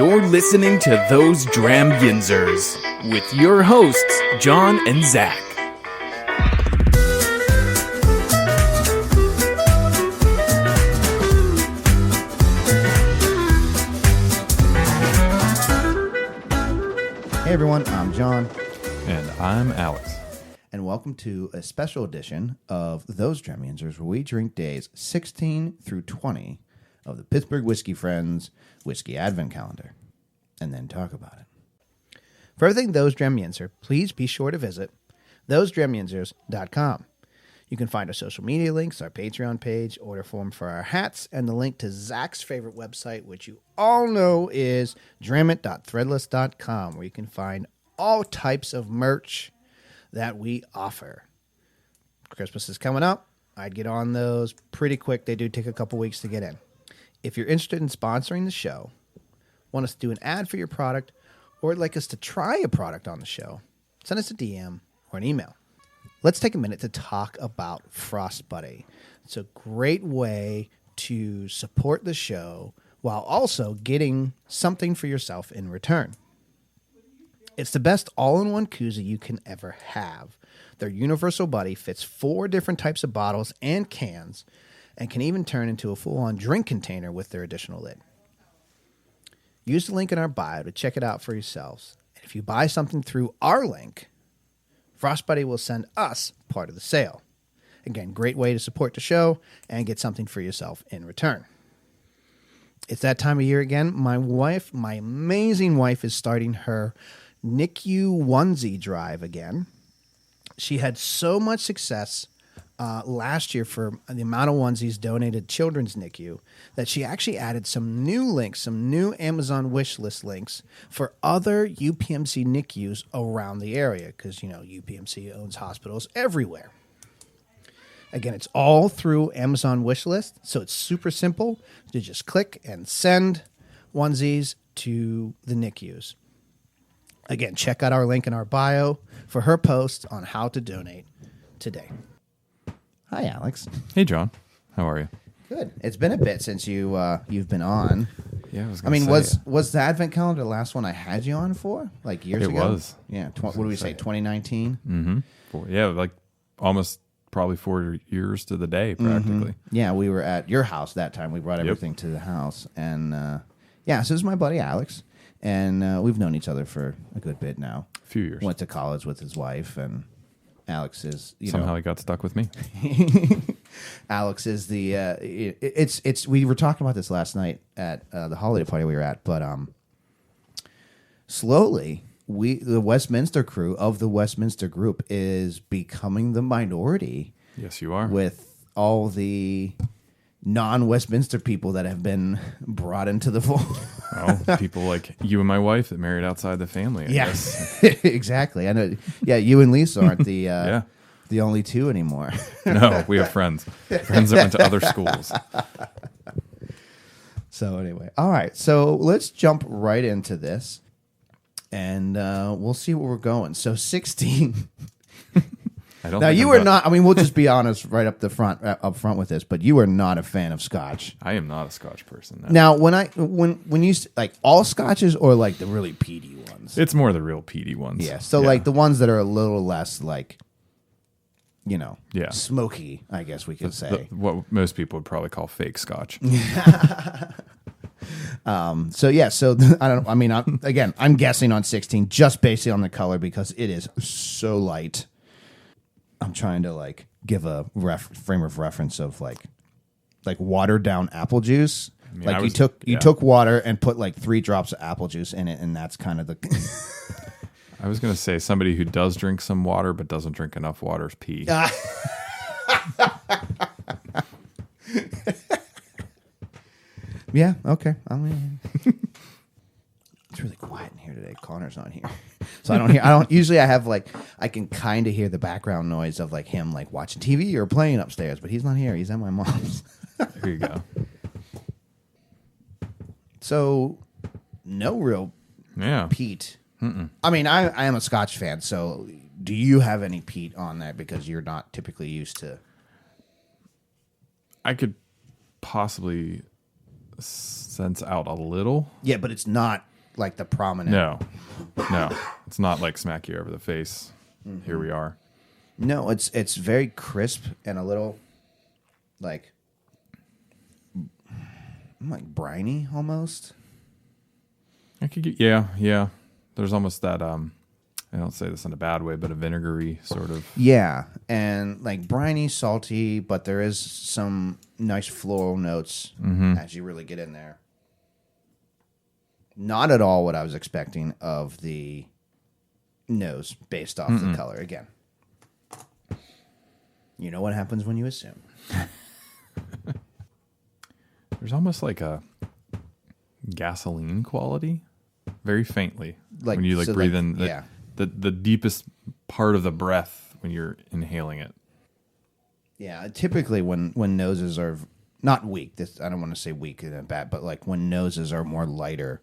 You're listening to Those Dram Yinzers with your hosts, Jon and Zach. Hey everyone, I'm Jon. And I'm Alex. And welcome to a special edition of Those Dram Yinzers, where we drink days 16 through 20 of the Pittsburgh Whiskey Friends Whiskey Advent Calendar, and then talk about it. For everything Those Dram Yinzer, please be sure to visit thosedramyinzers.com. You can find our social media links, our Patreon page, order form for our hats, and the link to Zach's favorite website, which you all know is dramit.threadless.com, where you can find all types of merch that we offer. Christmas is coming up. I'd get on those pretty quick. They do take a couple weeks to get in. If you're interested in sponsoring the show, want us to do an ad for your product, or would like us to try a product on the show, send us a DM or an email. Let's take a minute to talk about Frost Buddy. It's a great way to support the show while also getting something for yourself in return. It's the best all-in-one koozie you can ever have. Their Universal Buddy fits 4 different types of bottles and cans and can even turn into a full-on drink container with their additional lid. Use the link in our bio to check it out for yourselves. And if you buy something through our link, Frost Buddy will send us part of the sale. Again, great way to support the show and get something for yourself in return. It's that time of year again. My amazing wife, is starting her NICU onesie drive again. She had so much success last year for the amount of onesies donated to Children's NICU that she actually added some new links, some new Amazon wish list links for other UPMC NICUs around the area because, you know, UPMC owns hospitals everywhere. Again, it's all through Amazon wish list, so it's super simple to just click and send onesies to the NICUs. Again, check out our link in our bio for her post on how to donate today. Hi, Alex. Hey, Jon. How are you? Good. It's been a bit since you've been on. Yeah, was the Advent Calendar the last one I had you on for? Like years ago? It was. Yeah. What do we say, 2019? Mm-hmm. Like almost probably 4 years to the day, practically. Mm-hmm. Yeah, we were at your house that time. We brought everything to the house. And, so this is my buddy, Alex. And we've known each other for a good bit now. A few years. Went to college with his wife, and Alex is, somehow he got stuck with me. Alex is the it's we were talking about this last night at the holiday party we were at, but slowly the Westminster crew of the Westminster group is becoming the minority. Yes, you are. With all the non-Westminster people that have been brought into the fold. Well, people like you and my wife that married outside the family, I guess. Exactly. I know. Yeah, you and Lisa aren't the the only two anymore. No, we have friends. Friends that went to other schools. So anyway, all right. So let's jump right into this, and we'll see where we're going. So 16. Now you are not. I mean, we'll just be honest right up front with this. But you are not a fan of Scotch. I am not a Scotch person. No. Now, when you like all Scotches or like the really peaty ones, it's more the real peaty ones. Yeah. So like the ones that are a little less like, smoky. I guess we could say what most people would probably call fake Scotch. So I don't. I mean, I'm guessing on 16 just based on the color because it is so light. I'm trying to like give a frame of reference of like watered down apple juice. I mean, like you took water and put like 3 drops of apple juice in it, and that's kind of the. I was gonna say somebody who does drink some water but doesn't drink enough water is pee. Yeah. Okay. I mean. It's really quiet in here today. Connor's not here. So usually I have like, I can kind of hear the background noise of like him like watching TV or playing upstairs, but he's not here. He's at my mom's. There you go. So no real peat. Mm-mm. I mean, I am a Scotch fan. So do you have any peat on that because you're not typically used to? I could possibly sense out a little. Yeah, but it's not like the prominent. No, it's not like smack you over the face. Here we are. No, it's very crisp and a little like briny almost. I could get, yeah. There's almost that I don't say this in a bad way, but a vinegary sort of. Yeah, and like briny, salty, but there is some nice floral notes as you really get in there. Not at all what I was expecting of the nose based off the color. Again, you know what happens when you assume. There's almost like a gasoline quality, very faintly, Like when you so breathe like, in the deepest part of the breath when you're inhaling it. Yeah, typically when noses are not weak, this I don't want to say weak in a bad, but like when noses are more lighter,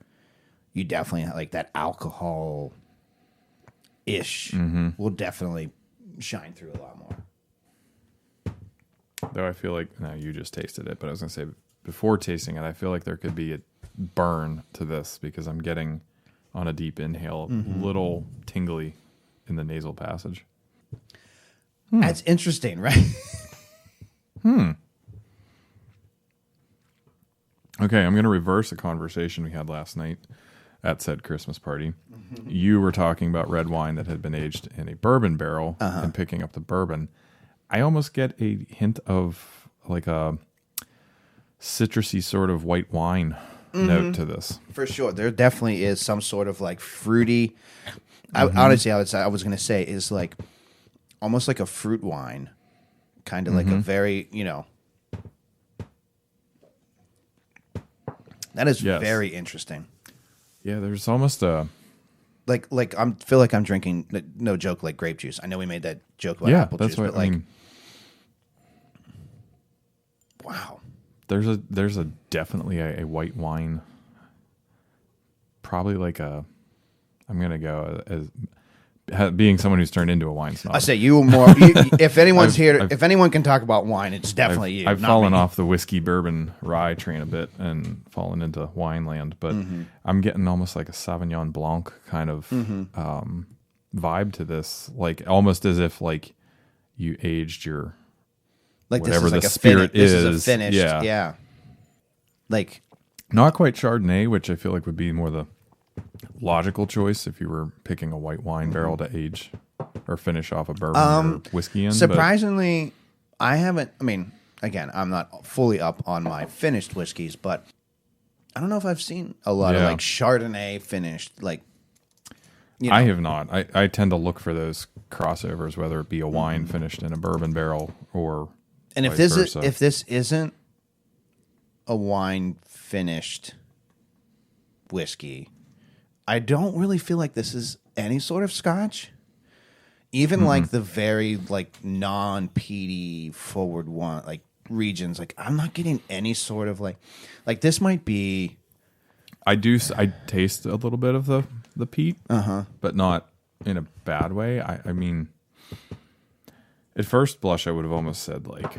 you definitely like that alcohol ish will definitely shine through a lot more. Though I feel like now you just tasted it, but I was gonna say before tasting it, I feel like there could be a burn to this because I'm getting on a deep inhale a little tingly in the nasal passage. That's interesting, right? Okay, I'm going to reverse a conversation we had last night at said Christmas party. You were talking about red wine that had been aged in a bourbon barrel and picking up the bourbon. I almost get a hint of like a citrusy sort of white wine note to this. For sure. There definitely is some sort of like fruity. Honestly, I was going to say is like almost like a fruit wine, kind of like a very, that is very interesting. Yeah, there's almost a like I feel like I'm drinking, no joke, like grape juice. I know we made that joke about apple juice, but like, wow. There's a definitely a white wine, probably like a. I'm gonna go as being someone who's turned into a wine snob. I say you more. If anyone's if anyone can talk about wine, it's definitely you. I've fallen off the whiskey, bourbon, rye train a bit and fallen into wine land, but I'm getting almost like a Sauvignon Blanc kind of vibe to this, like almost as if like you aged your. Like whatever this is the like spirit this is a finished, yeah. Like not quite Chardonnay, which I feel like would be more the logical choice if you were picking a white wine barrel to age or finish off a bourbon or whiskey in. Surprisingly, I haven't. I mean, again, I'm not fully up on my finished whiskeys, but I don't know if I've seen a lot of like Chardonnay finished. Like, I have not. I tend to look for those crossovers, whether it be a wine finished in a bourbon barrel or. And if this isn't a wine finished whiskey, I don't really feel like this is any sort of Scotch. Even like the very like non-peaty forward one like regions, like I'm not getting any sort of like this might be. I taste a little bit of the peat, but not in a bad way. I mean. At first blush, I would have almost said like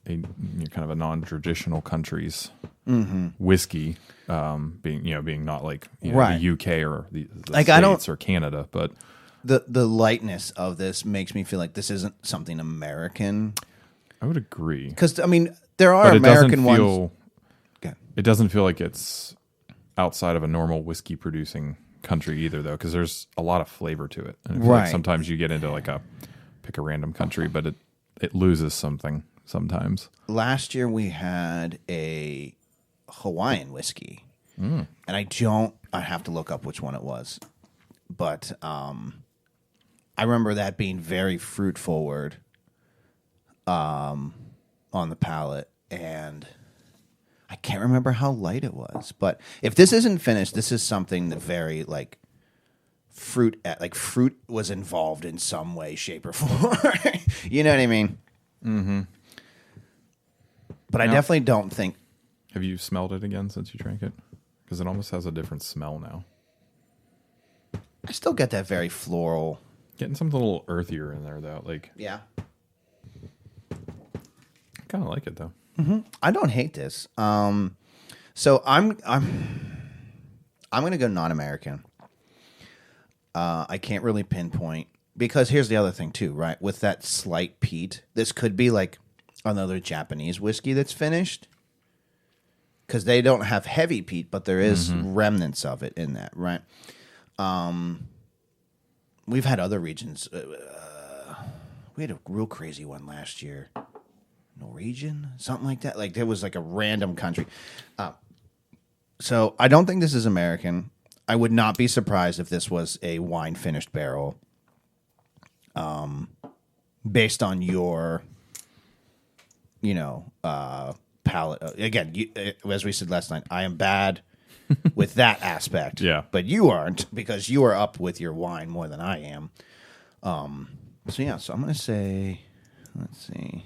a kind of a non-traditional country's whiskey, being not like the UK or the like States or Canada, but the lightness of this makes me feel like this isn't something American. I would agree because I mean there are American ones. It doesn't feel like it's outside of a normal whiskey producing country either, though, because there's a lot of flavor to it. And I feel like sometimes you get into like pick a random country, but it loses something sometimes. Last year we had a Hawaiian whiskey, and I have to look up which one it was, but I remember that being very fruit forward on the palate, and I can't remember how light it was. But if this isn't finished, this is something that very like fruit was involved in some way, shape, or form. You know what I mean? Mm-hmm. But I definitely don't think. Have you smelled it again since you drank it? Because it almost has a different smell now. I still get that very floral. Getting something a little earthier in there, though. Like, yeah. I kind of like it, though. Mm-hmm. I don't hate this. So I'm I'm going to go non-American. I can't really pinpoint because here's the other thing too, right? With that slight peat, this could be like another Japanese whiskey that's finished because they don't have heavy peat, but there is remnants of it in that, right? We've had other regions. We had a real crazy one last year. Norwegian, something like that. Like there was like a random country. So I don't think this is American. I would not be surprised if this was a wine finished barrel. Based on your, palate. Again, as we said last night, I am bad with that aspect. Yeah. But you aren't because you are up with your wine more than I am. So I'm going to say, let's see,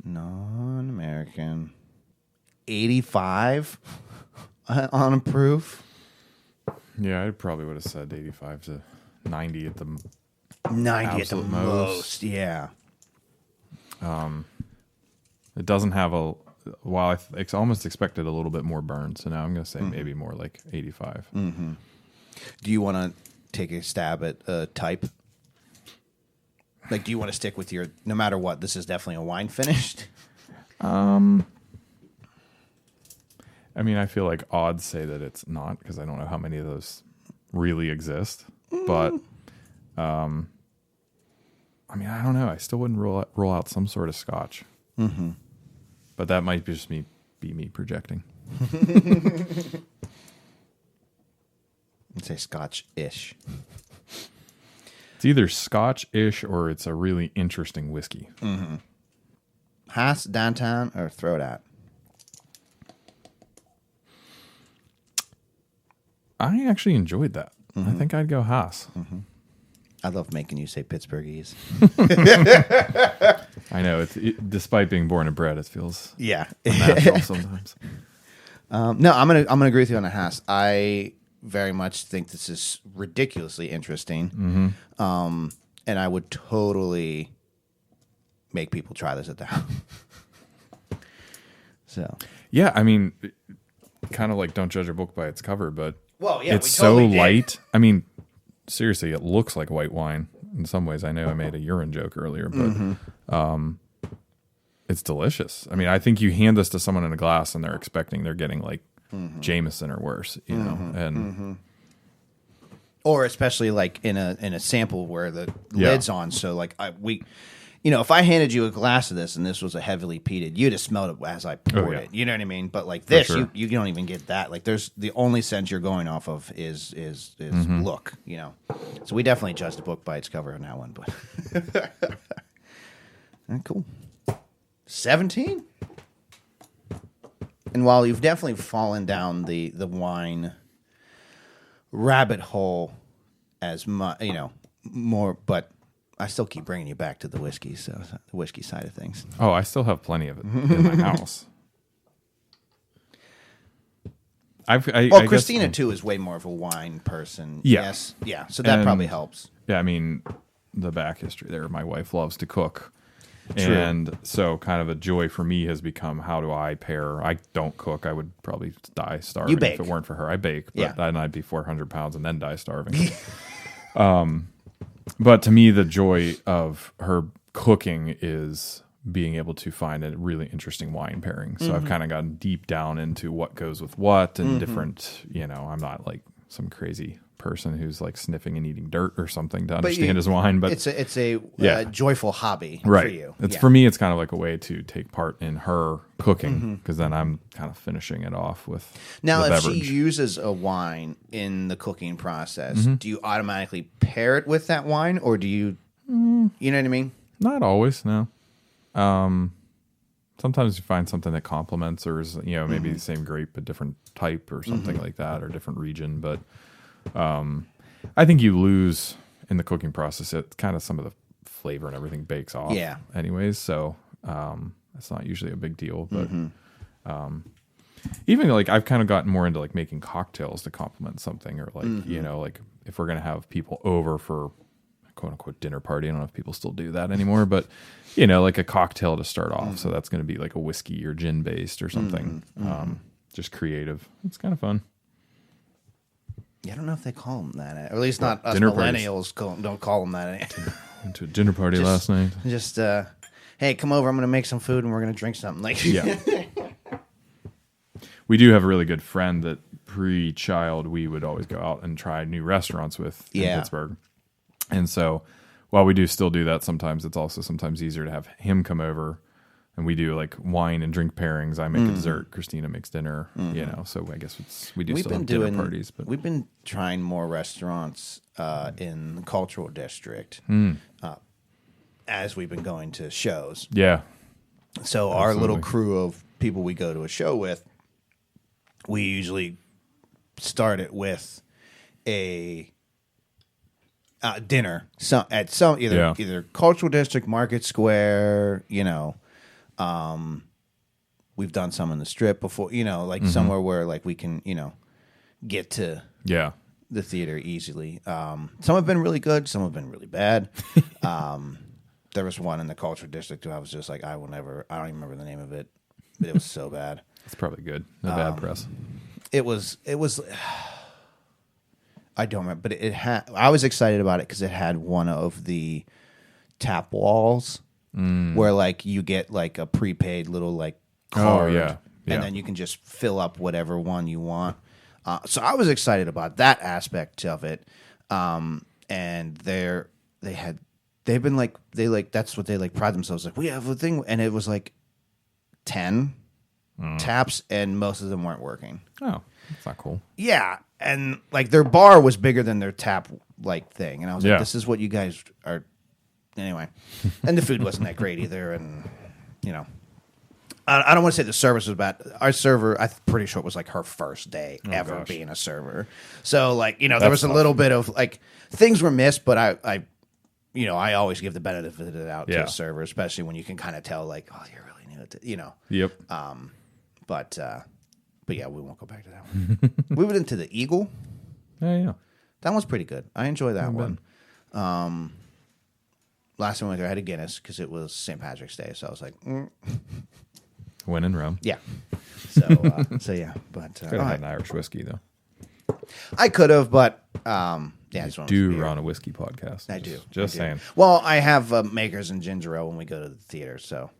non-American, 85 on a proof. Yeah, I probably would have said 85 to 90 at the 90 at the absolute most, yeah. It doesn't have while I almost expected a little bit more burn, so now I'm going to say maybe more like 85. Mm-hmm. Do you want to take a stab at type? Like, do you want to stick with no matter what, this is definitely a wine finished? I mean, I feel like odds say that it's not because I don't know how many of those really exist. But, I mean, I don't know. I still wouldn't roll out some sort of scotch. Mm-hmm. But that might just be me projecting. I'd say scotch-ish. It's either scotch-ish or it's a really interesting whiskey. Mm-hmm. Haas, downtown, or throw it out? I actually enjoyed that. I think I'd go Haas. Mm-hmm. I love making you say Pittsburghese. I know. Despite being born and bred, it feels natural sometimes. No, I'm gonna agree with you on the Haas. I very much think this is ridiculously interesting, and I would totally make people try this at the house. So yeah, I mean, kind of like don't judge a book by its cover, but it's totally so light. I mean, seriously, it looks like white wine in some ways. I know I made a urine joke earlier, but it's delicious. I mean, I think you hand this to someone in a glass and they're getting like Jameson or worse, you know, and or especially like in a sample where the lid's on. So like if I handed you a glass of this and this was a heavily peated, you'd have smelled it as I poured it. You know what I mean? But like this, sure. you don't even get that. Like there's the only sense you're going off of is look, you know. So we definitely judged the book by its cover on that one. But cool. 17. And while you've definitely fallen down the wine rabbit hole as much, more, but I still keep bringing you back to the whiskey, so the whiskey side of things. Oh, I still have plenty of it in my house. Christina too is way more of a wine person. Yeah. Yes, yeah. So that probably helps. Yeah, I mean, the back history there. My wife loves to cook. True. And so kind of a joy for me has become how do I pair? I don't cook. I would probably die starving if it weren't for her. I bake, but then I'd be 400 pounds and then die starving. But to me, the joy of her cooking is being able to find a really interesting wine pairing. So I've kind of gotten deep down into what goes with what and different, I'm not like some crazy person who's like sniffing and eating dirt or something to understand his wine, but it's a joyful hobby for you. For me, it's kind of like a way to take part in her cooking because then I'm kind of finishing it off with now. the If beverage. she uses a wine in the cooking process, do you automatically pair it with that wine, or do you, you know what I mean? Not always, no. Sometimes you find something that complements, or is maybe the same grape but different type or something like that, or different region, but. I think you lose in the cooking process. It kind of some of the flavor and everything bakes off. Yeah. Anyways, so that's not usually a big deal. But even like I've kind of gotten more into like making cocktails to complement something, or like like if we're gonna have people over for quote unquote dinner party. I don't know if people still do that anymore, but like a cocktail to start off. So that's gonna be like a whiskey or gin based or something. Just creative. It's kind of fun. Yeah, I don't know if they call them that, or at least not us dinner millennials don't call them that. Went to a dinner party last night. Just, hey, come over. I'm going to make some food and we're going to drink something. Like, Yeah. We do have a really good friend that pre-child we would always go out and try new restaurants with in Pittsburgh. And so while we do still do that sometimes, it's also sometimes easier to have him come over. And we do like wine and drink pairings. I make a dessert. Christina makes dinner. You know, so I guess we do still have dinner parties. But we've been trying more restaurants in the cultural district as we've been going to shows. Yeah. So our little crew of people we go to a show with, we usually start it with a dinner at some either cultural district, Market Square, you know. We've done some in the Strip before, you know, like somewhere where like we can, you know, get to the theater easily. Some have been really good, some have been really bad. There was one in the cultural district who I was just like, I don't even remember the name of it, but it was so bad. It's probably good. No bad press. It was I don't remember, but I was excited about it because it had one of the tap walls where like you get like a prepaid little like card, and then you can just fill up whatever one you want. So I was excited about that aspect of it, and that's what they like pride themselves like. We have a thing, and it was like 10 taps, and most of them weren't working. Oh, that's not cool. Yeah, and like their bar was bigger than their tap like thing, and I was like, this is what you guys are. Anyway, and the food wasn't that great either, and you know, I don't want to say the service was bad. Our server, I'm pretty sure it was like her first day ever being a server. So like, you know, there was a little bit of like things were missed, but I you know, I always give the benefit of the doubt to a server, especially when you can kind of tell like, oh, you're really new at it, you know. Yep. But yeah, we won't go back to that one. We went into the Eagle. Yeah. That one's pretty good. I enjoy that one. Last time I went there, I had a Guinness because it was St. Patrick's Day, so I was like, When in Rome. yeah. So yeah, but Could have had an Irish whiskey though. I could have, but yeah, You do run a whiskey podcast. I do. Just saying. Well, I have Makers and ginger ale when we go to the theater, so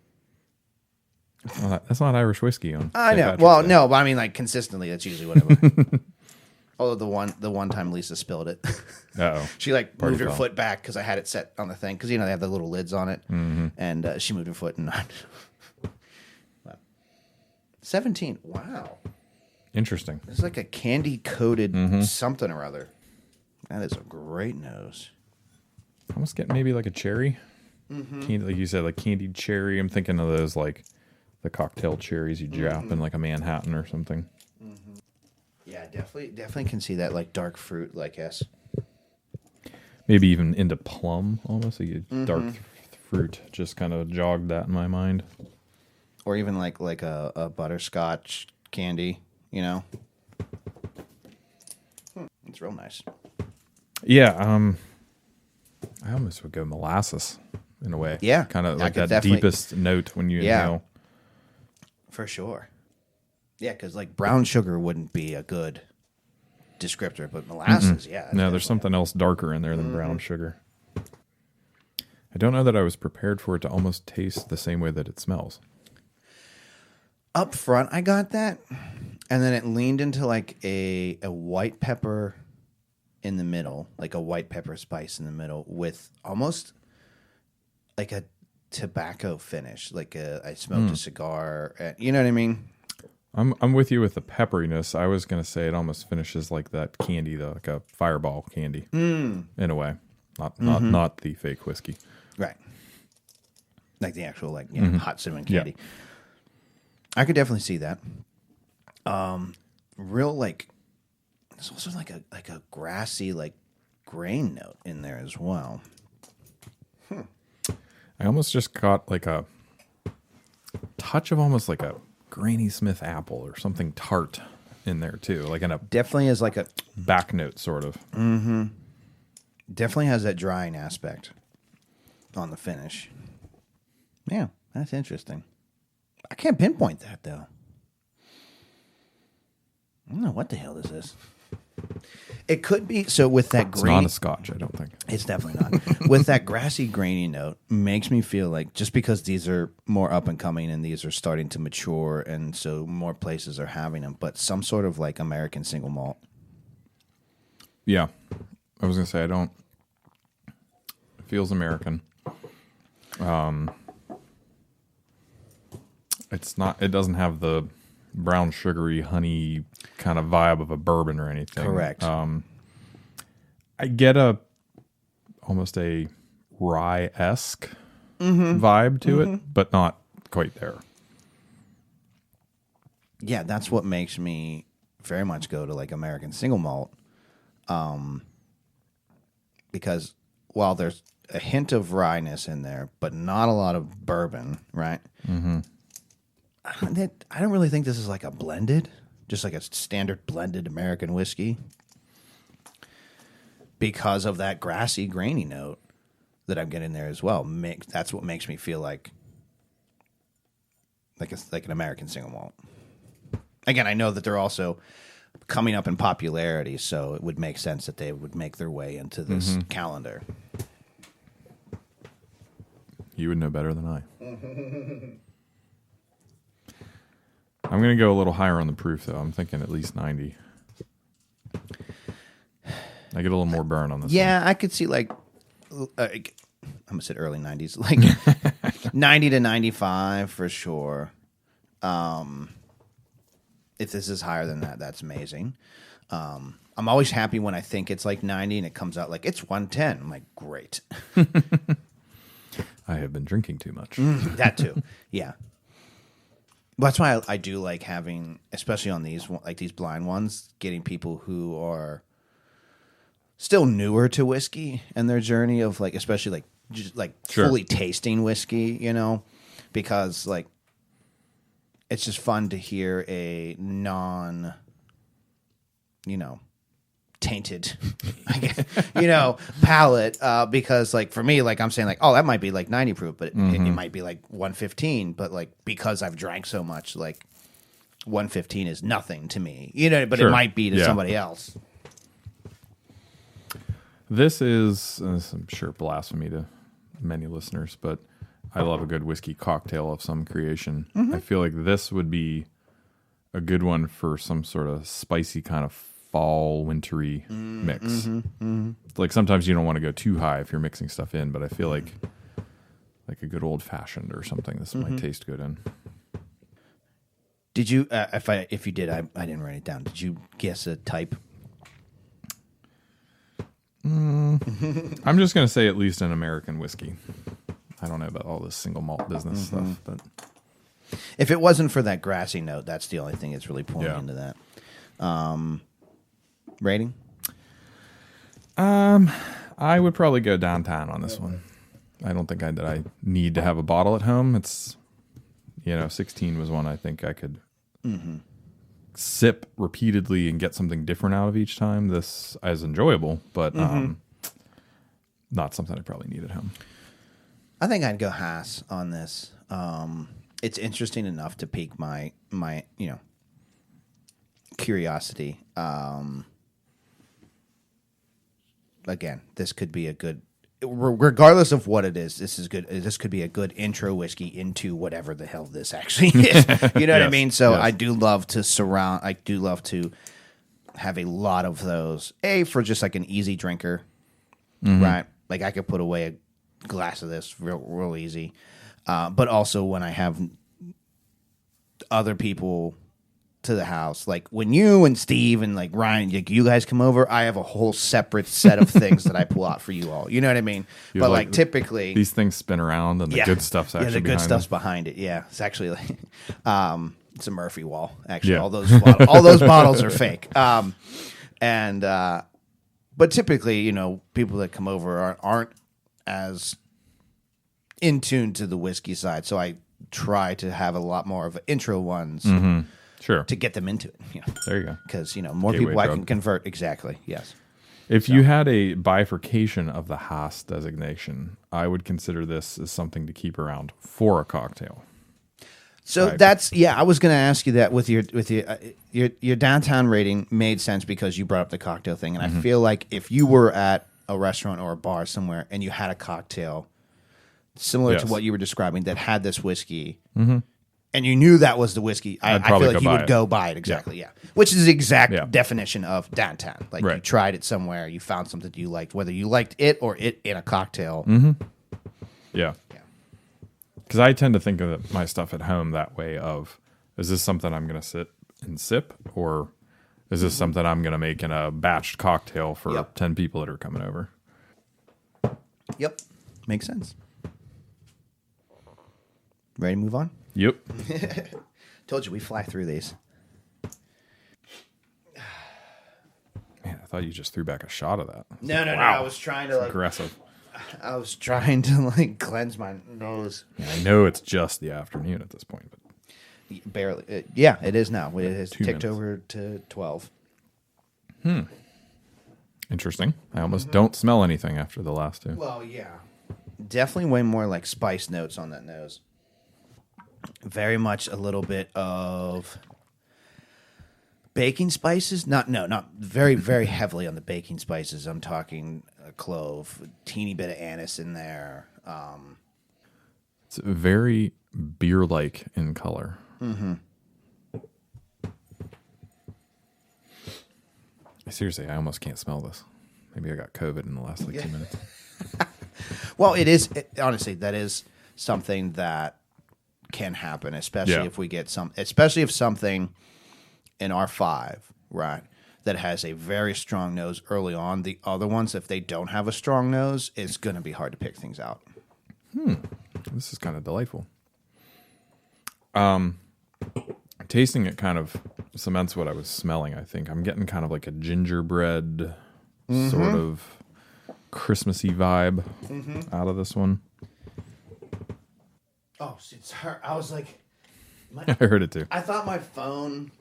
Well, that's not Irish whiskey on. I St. know. Patrick's Well, Day. no, but I mean like consistently. That's usually what it. Although the one time Lisa spilled it. Uh-oh. She like Party moved her foul. foot back because I had it set on the thing because you know they have the little lids on it, and she moved her foot and 17. Wow, Interesting. it's like a candy coated something or other. That is a great nose. Almost get maybe like a cherry. Candy, like you said, like candied cherry. I'm thinking of those like the cocktail cherries you drop in like a Manhattan or something. Yeah, definitely can see that like dark fruit, like yes. Maybe even into plum almost. Like dark fruit just kind of jogged that in my mind. Or even like a butterscotch candy, you know. It's real nice. Yeah, I almost would go molasses in a way. Yeah, kind of I like could that definitely- deepest note when you inhale. For sure. Yeah, because like brown sugar wouldn't be a good descriptor, but molasses, yeah. No, there's something else darker in there than brown sugar. I don't know that I was prepared for it to almost taste the same way that it smells. Up front, I got that, and then it leaned into like a white pepper in the middle, like a white pepper spice in the middle, with almost like a tobacco finish. Like I smoked a cigar. You know what I mean? I'm with you with the pepperiness. I was gonna say it almost finishes like that candy, though, like a Fireball candy, in a way. Not the fake whiskey. Right. Like the actual like hot cinnamon candy. Yeah. I could definitely see that. Real like there's also like a grassy like grain note in there as well. I almost just got like a touch of almost like a Granny Smith apple or something tart in there too, like in a Definitely is like a back note sort of. Definitely has that drying aspect on the finish. Yeah, that's interesting. I can't pinpoint that though. I don't know what the hell this is. It could be. So with that It's green, not a Scotch, I don't think. it's definitely not. With that grassy, grainy note, makes me feel like just because these are more up and coming and these are starting to mature, and so more places are having them, but some sort of like American single malt. Yeah. I was going to say, I don't. It feels American. It's not. It doesn't have the brown sugary honey kind of vibe of a bourbon or anything. Correct. I get almost a rye-esque vibe to it, but not quite there. Yeah, that's what makes me very much go to like American single malt. Because while there's a hint of ryeness in there, but not a lot of bourbon, right? Mm-hmm. I don't really think this is like a blended, just like a standard blended American whiskey. Because of that grassy, grainy note that I'm getting there as well. That's what makes me feel like an American single malt. Again, I know that they're also coming up in popularity, so it would make sense that they would make their way into this calendar. You would know better than I. I'm going to go a little higher on the proof, though. I'm thinking at least 90. I get a little more burn on this one. I could see like, I'm going to say early 90s, like 90 to 95 for sure. If this is higher than that, that's amazing. I'm always happy when I think it's like 90 and it comes out like it's 110. I'm like, great. I have been drinking too much. That too. Yeah. That's why I do like having, especially on these like these blind ones, getting people who are still newer to whiskey and their journey of like, especially like just like fully tasting whiskey, you know, because like it's just fun to hear a non, you know, tainted, I guess, you know, palate. Because like for me, like I'm saying like, oh, that might be like 90 proof, but it might be like 115. But like because I've drank so much, like 115 is nothing to me, you know. But it might be to somebody else. This is, I'm sure, blasphemy to many listeners, but I love a good whiskey cocktail of some creation. I feel like this would be a good one for some sort of spicy kind of fall wintry mix. Like sometimes you don't want to go too high if you're mixing stuff in, but I feel like a good old fashioned or something this might taste good in. Did you? If you did, I didn't write it down. Did you guess a type? I'm just gonna say at least an American whiskey. I don't know about all this single malt business stuff, but if it wasn't for that grassy note, that's the only thing that's really pointing into that. Rating? I would probably go downtown on this one. I don't think that I need to have a bottle at home. It's, 16 was one I think I could sip repeatedly and get something different out of each time. This is enjoyable, but not something I probably need at home. I think I'd go Haas on this. It's interesting enough to pique my curiosity. Again, this could be a good, regardless of what it is. This is good. This could be a good intro whiskey into whatever the hell this actually is. You know what I mean? So I do love to have a lot of those. For just like an easy drinker, right? Like I could put away a glass of this real easy. But also when I have other people to the house, like when you and Steve and like Ryan, you guys come over, I have a whole separate set of things that I pull out for you all. You know what I mean? But like typically these things spin around and the good stuff's actually the good behind stuff's them. behind it. Yeah, it's actually like it's a Murphy wall. Actually, all those bottles are fake. But typically, people that come over aren't as in tune to the whiskey side, so I try to have a lot more of intro ones. Sure. To get them into it. There you go. Because, more Gateway people I drug. can convert. Exactly. Yes. If you had a bifurcation of the Haas designation, I would consider this as something to keep around for a cocktail. So type. that's I was going to ask you that with your downtown rating made sense because you brought up the cocktail thing, and I feel like if you were at a restaurant or a bar somewhere and you had a cocktail similar to what you were describing that had this whiskey, and you knew that was the whiskey, I feel like you would go buy it exactly. Yeah, which is the exact definition of downtown. Like you tried it somewhere, you found something you liked, whether you liked it or it in a cocktail. Yeah. Because I tend to think of my stuff at home that way of, is this something I'm going to sit and sip, or is this something I'm going to make in a batched cocktail for 10 people that are coming over? Yep. Makes sense. Ready to move on? Yep. Told you we fly through these. Man, I thought you just threw back a shot of that. No. I was trying to Aggressive. I was trying to cleanse my nose. Yeah, I know it's just the afternoon at this point, but Barely. It is now. It has 2 ticked minutes. over to 12. interesting. I almost don't smell anything after the last two. Well, yeah. Definitely way more like spice notes on that nose. Very much a little bit of baking spices. Not very, very heavily on the baking spices. I'm talking a clove, a teeny bit of anise in there. It's very beer-like in color. Seriously, I almost can't smell this. Maybe I got COVID in the last 2 minutes. Well, honestly, that is something that can happen, especially if we get especially if something in R5, right, that has a very strong nose early on. The other ones, if they don't have a strong nose, it's going to be hard to pick things out. This is kind of delightful. Tasting it kind of cements what I was smelling, I think. I'm getting kind of like a gingerbread sort of Christmassy vibe out of this one. Oh, it's her. I was like... I heard it too. I thought my phone...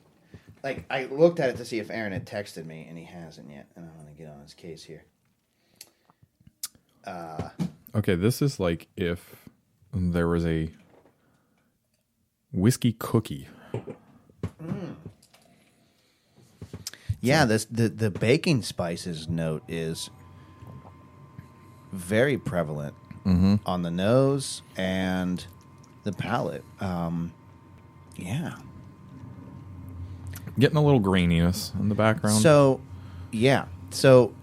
Like, I looked at it to see if Aaron had texted me, and he hasn't yet. And I'm going to get on his case here. Okay, this is like if there was a whiskey cookie. Yeah, the baking spices note is very prevalent on the nose and the palate. Yeah. Getting a little graininess in the background. So, yeah. So,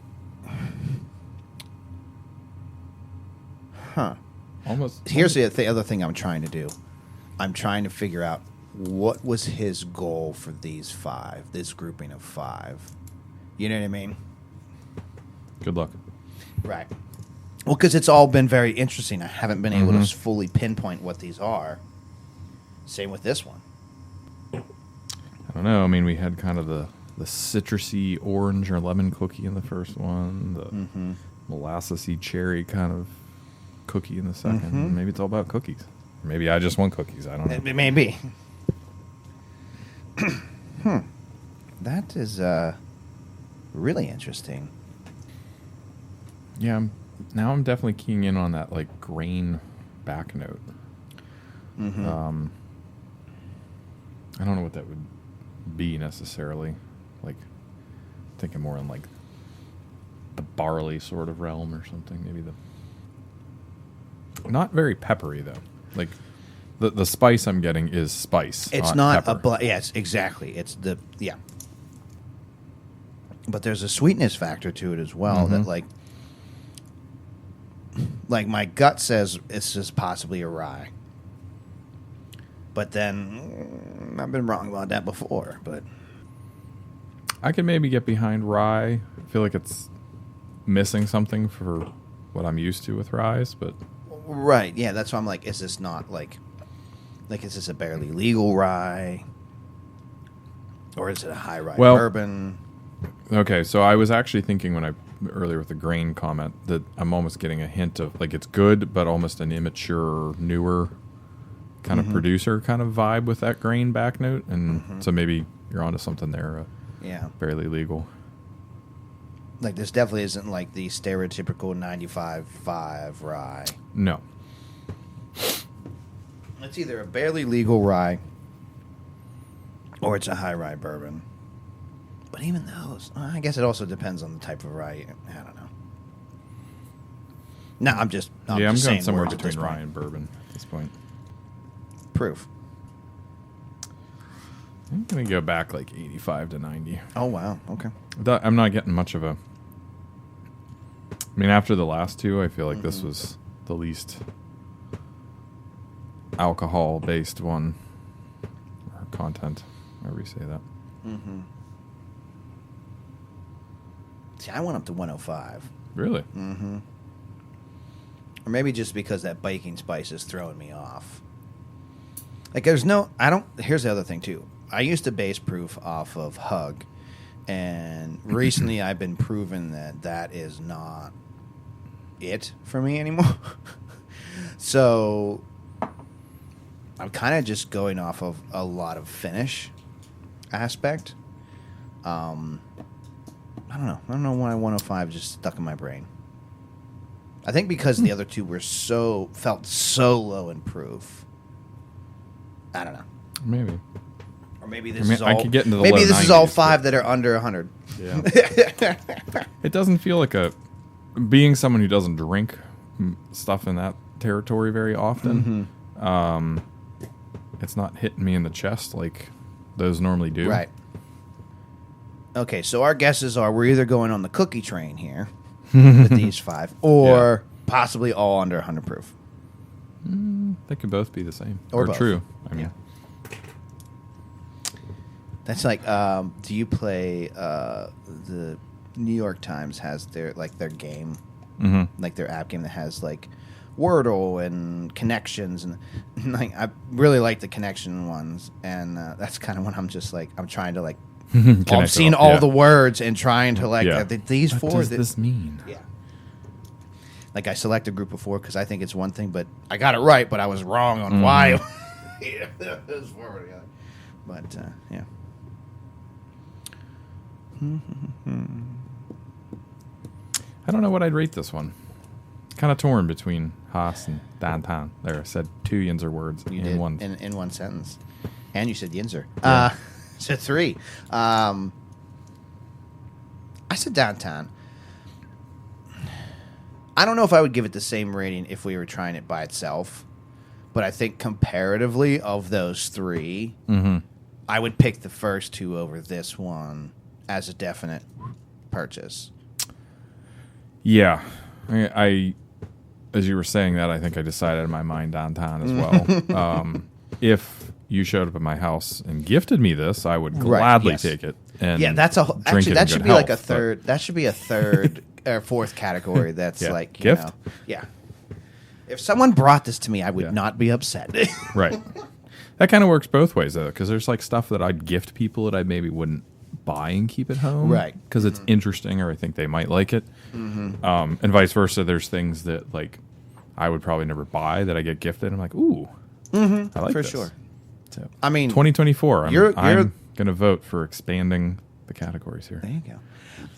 almost. here's the other thing I'm trying to do. I'm trying to figure out what was his goal for these five, this grouping of five. You know what I mean? Good luck. Right. Well, because it's all been very interesting. I haven't been able to fully pinpoint what these are. Same with this one. I don't know. I mean, we had kind of the citrusy orange or lemon cookie in the first one, the molassesy cherry kind of cookie in the second. Maybe it's all about cookies. Maybe I just want cookies. I don't know. It may be. That is really interesting. Yeah, now I'm definitely keying in on that like grain back note. I don't know what that would be necessarily. Like thinking more in like the barley sort of realm or something. Maybe not very peppery though. Like the spice I'm getting is spice. It's not pepper. yes, exactly. It's but there's a sweetness factor to it as well that like my gut says it's just possibly a rye. But then I've been wrong about that before, but I could maybe get behind rye. I feel like it's missing something for what I'm used to with ryes, but right, yeah, that's why I'm like, is this not like is this a barely legal rye? Or is it a high rye bourbon? Okay, so I was actually thinking earlier with the grain comment that I'm almost getting a hint of like it's good, but almost an immature, newer kind of producer kind of vibe with that grain back note, and so maybe you're onto something there. Yeah, barely legal. Like this definitely isn't like the stereotypical 95.5 rye. No. It's either a barely legal rye or it's a high rye bourbon. But even those, I guess it also depends on the type of rye. I don't know. No, I'm just I'm just going saying somewhere words at this between rye point. and bourbon at this point. Proof. I'm going to go back like 85 to 90. Oh, wow. Okay. I'm not getting much of a... I mean, after the last two, I feel like this was the least alcohol-based one. Or content, however you say that. Mm-hmm. See, I went up to 105. Really? Mm-hmm. Or maybe just because that baking spice is throwing me off. Like, here's the other thing, too. I used to base proof off of Hug, and recently I've been proven that is not it for me anymore. So I'm kind of just going off of a lot of finish aspect. I don't know. I don't know why 105 just stuck in my brain. I think because the other two felt so low in proof. I don't know. Maybe. Or maybe this is all. I could get into the maybe low this is all 90s, 5 that are under 100. Yeah. It doesn't feel like being someone who doesn't drink stuff in that territory very often. Mm-hmm. It's not hitting me in the chest like those normally do. Right. Okay, so our guesses are we're either going on the cookie train here with these 5, or possibly all under 100 proof. They could both be the same. Or Or both. true. I mean, That's like, do you play the New York Times has their game, like their app game that has like Wordle and connections, and like I really like the connection ones, and that's kind of when I'm just like I'm trying to like I'm seeing all the words and trying to like these what 4. does this mean? Yeah. Like I select a group of 4 because I think it's one thing, but I got it right, but I was wrong on why it was 4 together. But yeah. I don't know what I'd rate this one. Kind of torn between Haas and downtown. There, I said 2 Yinzer words You in did one. in one sentence, and you said Yinzer. Yeah. Said 3. I said downtown. I don't know if I would give it the same rating if we were trying it by itself, but I think comparatively of those 3, I would pick the first 2 over this one as a definite purchase. Yeah. I as you were saying that, I think I decided in my mind downtown as well. If you showed up at my house and gifted me this, I would gladly take it. And that's actually that should be like a health, third. That should be a third or 4th category. That's like you gift. know, yeah. If someone brought this to me, I would not be upset. Right. That kind of works both ways though, because there's like stuff that I'd gift people that I maybe wouldn't buy and keep at home, right? Because it's interesting, or I think they might like it, and vice versa. There's things that like I would probably never buy that I get gifted. I'm like, ooh, I like For this. sure. So, I mean, 2024. I'm you're gonna vote for expanding the categories here. There you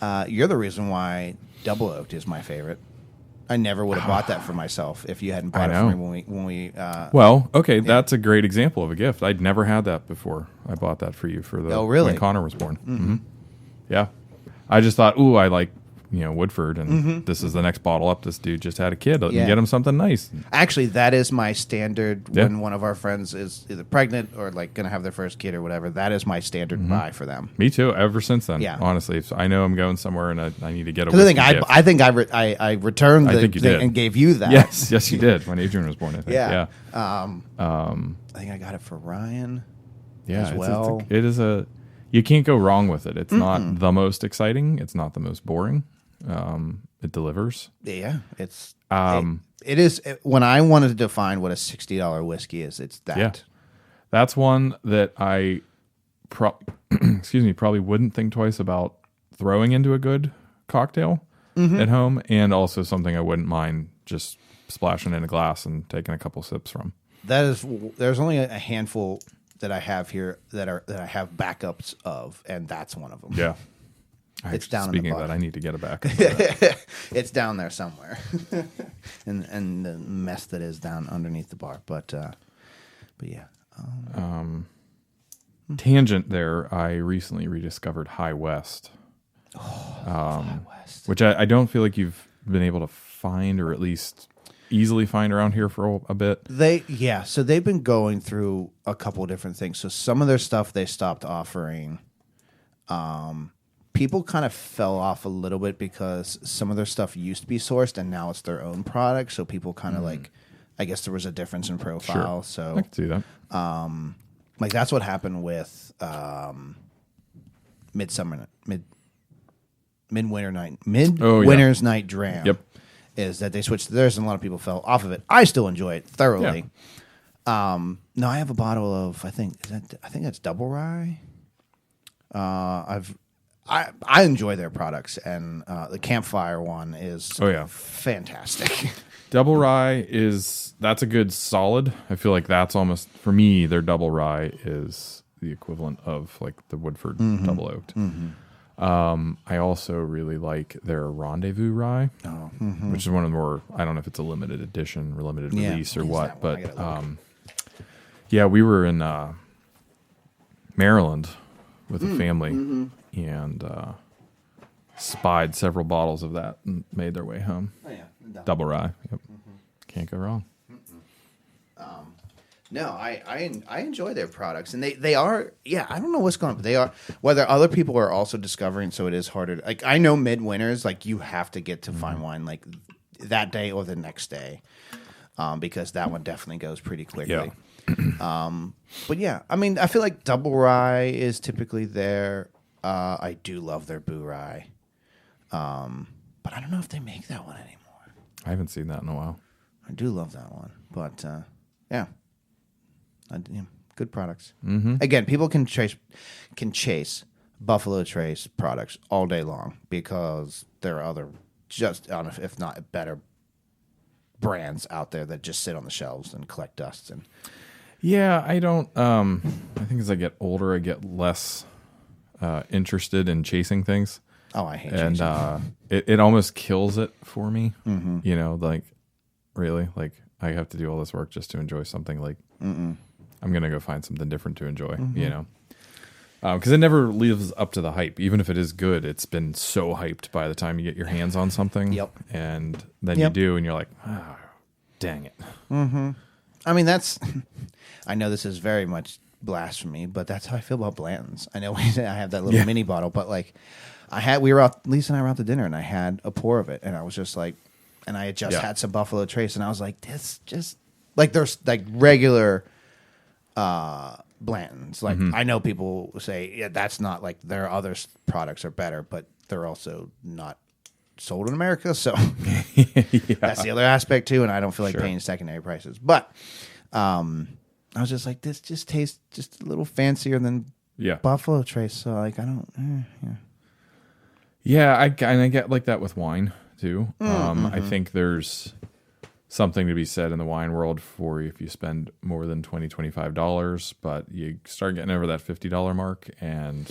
go. You're the reason why Double Oaked is my favorite. I never would have bought that for myself if you hadn't bought it for me when we. Well, okay, that's a great example of a gift. I'd never had that before. I bought that for you for the when Connor was born. Mm-hmm. Yeah, I just thought, ooh, I like Woodford, and this is the next bottle up. This dude just had a kid. Let me get him something nice. Actually, that is my standard when one of our friends is either pregnant or like going to have their first kid or whatever. That is my standard buy for them. Me too. Ever since then, honestly, if I know I'm going somewhere and I need to get a whiskey gift. I think I returned the thing and gave you that. Yes, you did when Adrian was born. I think. Yeah. I think I got it for Ryan. Yeah, as well. It is a. You can't go wrong with it. It's not the most exciting. It's not the most boring. It delivers. Yeah, it's it is. When I wanted to define what a $60 whiskey is, it's that. Yeah. That's one that I probably wouldn't think twice about throwing into a good cocktail at home, and also something I wouldn't mind just splashing in a glass and taking a couple sips from. There's only a handful that I have here that I have backups of, and that's one of them. Yeah. It's down Speaking in the of that, I need to get it back. It's down there somewhere, and the mess that is down underneath the bar. But But yeah. Tangent there, I recently rediscovered High West. High West. Which I don't feel like you've been able to find, or at least easily find around here for a bit. So they've been going through a couple of different things. So some of their stuff they stopped offering. People kind of fell off a little bit because some of their stuff used to be sourced and now it's their own product. So people kind of like, I guess there was a difference in profile. Sure. So I can see that. like that's what happened with Midwinter's Night Dram. Yep. Is that they switched theirs and a lot of people fell off of it. I still enjoy it thoroughly. Yeah. No, I have a bottle of I think that's Double Rye. I enjoy their products, and the Campfire one is fantastic. Double Rye that's a good solid. I feel like that's almost, for me, their Double Rye is the equivalent of like the Woodford Double Oaked. I also really like their Rendezvous Rye, which is one of the more, I don't know if it's a limited edition or limited release or what, but we were in Maryland with a family and spied several bottles of that and made their way home. Oh yeah, Double Rye. Yep. Can't go wrong. No, I enjoy their products, and they are I don't know what's going on, but they are, whether other people are also discovering, so it is harder. Like I know Midwinters, like you have to get to fine wine like that day or the next day, because that one definitely goes pretty quickly. Yeah. But yeah, I mean, I feel like Double Rye is typically there. I do love their Boo Rye, but I don't know if they make that one anymore. I haven't seen that in a while. I do love that one, but yeah. Good products. Again, people can chase Buffalo Trace products all day long because there are other, if not better, brands out there that just sit on the shelves and collect dust. And yeah, I don't. I think as I get older, I get less interested in chasing things. Oh, I hate and chasing. It almost kills it for me. You know, like really, like I have to do all this work just to enjoy something. Like. I'm going to go find something different to enjoy, you know, because it never lives up to the hype. Even if it is good, it's been so hyped by the time you get your hands on something. Yep. And then you do, and you're like, oh, dang it. I mean, I know this is very much blasphemy, but that's how I feel about Blanton's. I know I have that little mini bottle, but like Lisa and I were out to dinner, and I had a pour of it, and I was just like, and I had just had some Buffalo Trace, and I was like, this just, like there's like regular Blanton's. Like I know people say, that's not like their other products are better, but they're also not sold in America, so that's the other aspect too. And I don't feel like paying secondary prices. But I was just like, this just tastes just a little fancier than Buffalo Trace. So like, I don't. I get like that with wine too. I think there's something to be said in the wine world for if you spend more than $20, $25, but you start getting over that $50 mark, and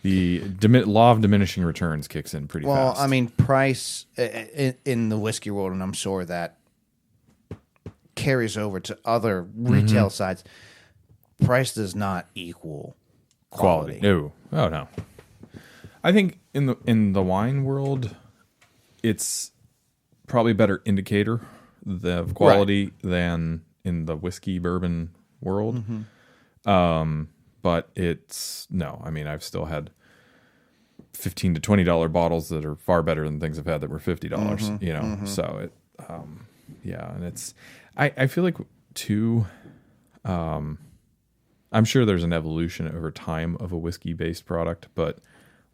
the law of diminishing returns kicks in pretty fast. Well, I mean, price in the whiskey world, and I'm sure that carries over to other retail sides. Price does not equal quality. No. Oh no. I think in the wine world, it's probably a better indicator of quality than in the whiskey bourbon world. But I mean, I've still had $15 to $20 bottles that are far better than things I've had that were $50, you know? So it, and it's, I feel like too, I'm sure there's an evolution over time of a whiskey based product, but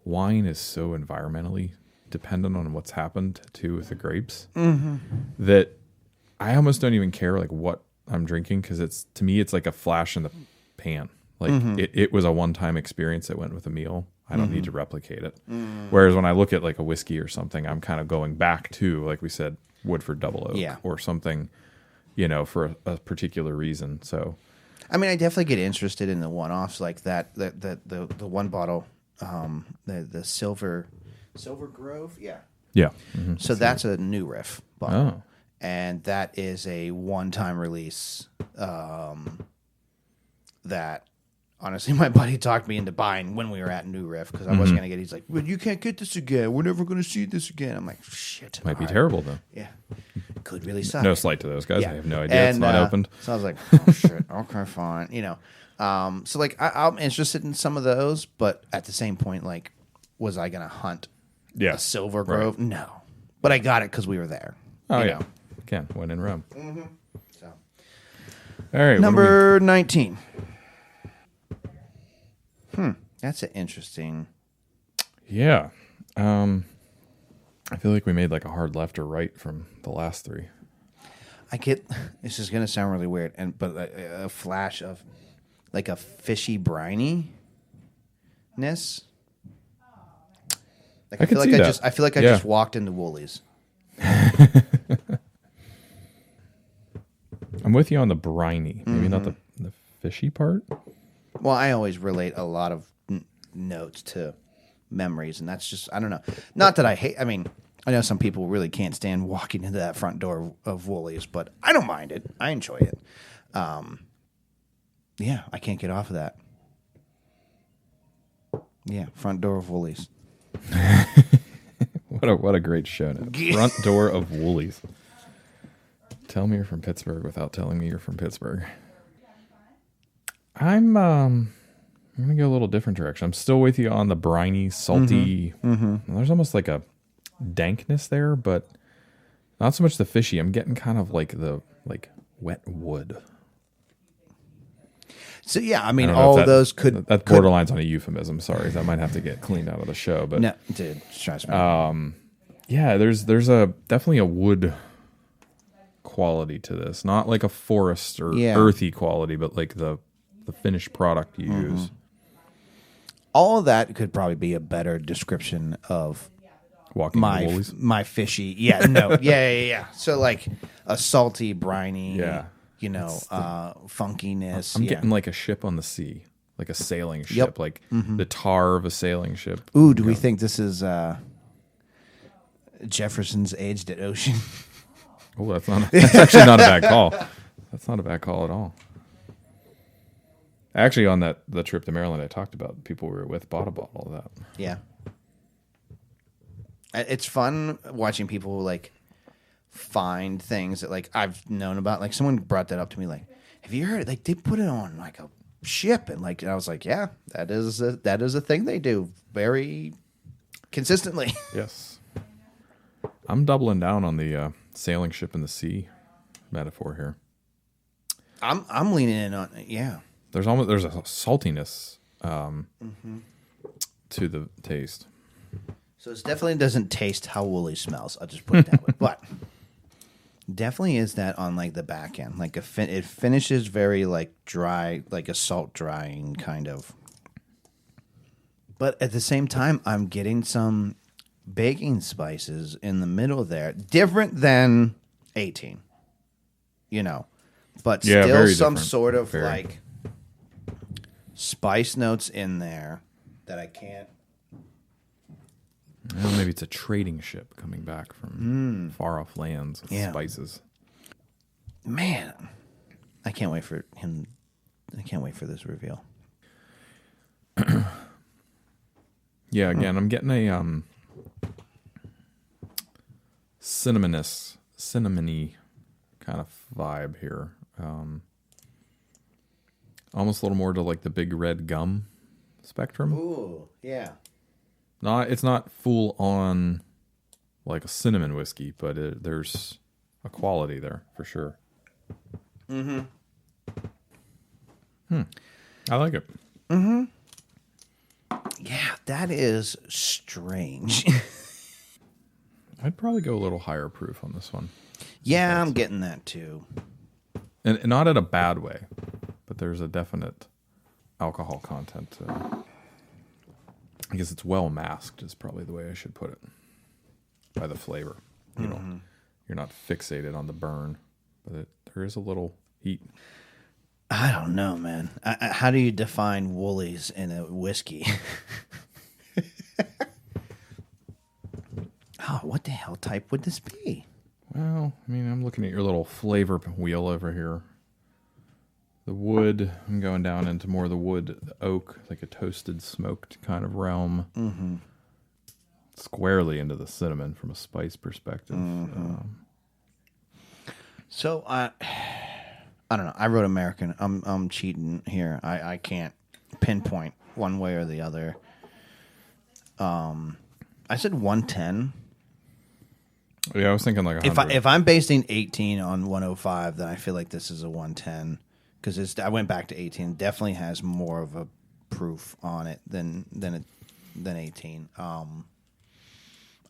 wine is so environmentally dependent on what's happened too with the grapes that I almost don't even care like what I'm drinking, because to me it's like a flash in the pan. Like it was a one-time experience that went with a meal. I don't need to replicate it. Whereas when I look at like a whiskey or something, I'm kind of going back to, like we said, Woodford Double Oak or something, you know, for a particular reason. So I mean, I definitely get interested in the one-offs like that. The one bottle, the Silver Grove, yeah. So that's a new riff bottle. and that is a one-time release that honestly my buddy talked me into buying when we were at New Riff because I wasn't going to get it. He's like, well, you can't get this again. We're never going to see this again. I'm like, shit. Might be terrible, though. Yeah. Could really suck. No slight to those guys. Yeah. I have no idea. It's not opened. So I was like, oh, shit. Okay, fine. You know. So, like, I'm interested in some of those, but at the same point, like, was I going to hunt a Silver Grove? Right. No. But I got it because we were there. Oh, yeah. Can when in Rome. Mm-hmm. So. All right. Number 19. That's an interesting. Yeah. I feel like we made like a hard left or right from the last three. I get, this is going to sound really weird, but a flash of like a fishy brininess. Like I feel like I just walked into Woolies. I'm with you on the briny, maybe not the fishy part. Well, I always relate a lot of notes to memories, and that's just, I don't know. Not that I hate, I mean, I know some people really can't stand walking into that front door of Woolies, but I don't mind it. I enjoy it. Yeah, I can't get off of that. Yeah, front door of Woolies. What a great show note. Front door of Woolies. Tell me you're from Pittsburgh without telling me you're from Pittsburgh. I'm gonna go a little different direction. I'm still with you on the briny, salty. There's almost like a dankness there, but not so much the fishy. I'm getting kind of like the wet wood. So yeah, I mean, all those could that borderline's on a euphemism. Sorry, that might have to get cleaned out of the show. But no, dude, trust me. Yeah, there's definitely a wood quality to this, not like a forest or earthy quality, but like the finished product you use. All of that could probably be a better description of walking my fishy. Yeah, no, yeah. So like a salty, briny, funkiness. I'm getting like a ship on the sea, like a sailing ship, like the tar of a sailing ship. Ooh, do we think this is Jefferson's Aged at Ocean? Oh, that's actually not a bad call. That's not a bad call at all. Actually, on the trip to Maryland, I talked about people we were with bought a bottle of that. Yeah. It's fun watching people like find things that like I've known about. Like someone brought that up to me, like, have you heard? Like they put it on like a ship, and I was like, yeah, that is a thing they do very consistently. Yes. I'm doubling down on the sailing ship in the sea metaphor here. I'm leaning in on it. Yeah. There's a saltiness to the taste. So it definitely doesn't taste how Woolly smells. I'll just put it that way. But definitely is that on like the back end. Like it finishes very like dry, like a salt drying kind of. But at the same time, I'm getting some baking spices in the middle there. Different than 18. But still some sort of like spice notes in there that I can't. Well, maybe it's a trading ship coming back from far off lands with spices. Man, I can't wait for him. I can't wait for this reveal. Yeah, again, I'm getting a cinnamony kind of vibe here. Almost a little more to like the big red gum spectrum. Ooh, yeah. It's not full on like a cinnamon whiskey, but there's a quality there for sure. I like it. Yeah, that is strange. I'd probably go a little higher proof on this one. Yeah, I'm getting that too. And not in a bad way, but there's a definite alcohol content. I guess it's well masked is probably the way I should put it. By the flavor. You're not fixated on the burn, but there is a little heat. I don't know, man. How do you define Woolies in a whiskey? Oh, what the hell type would this be? Well, I mean, I'm looking at your little flavor wheel over here. The wood, I'm going down into more of the wood, the oak, like a toasted, smoked kind of realm. Mm-hmm. Squarely into the cinnamon from a spice perspective. Mm-hmm. So I don't know. I wrote American. I'm cheating here. I can't pinpoint one way or the other. I said 110. Yeah, I was thinking like 100. If I'm basing 18 on 105, then I feel like this is a 110 because I went back to 18. It definitely has more of a proof on it than 18.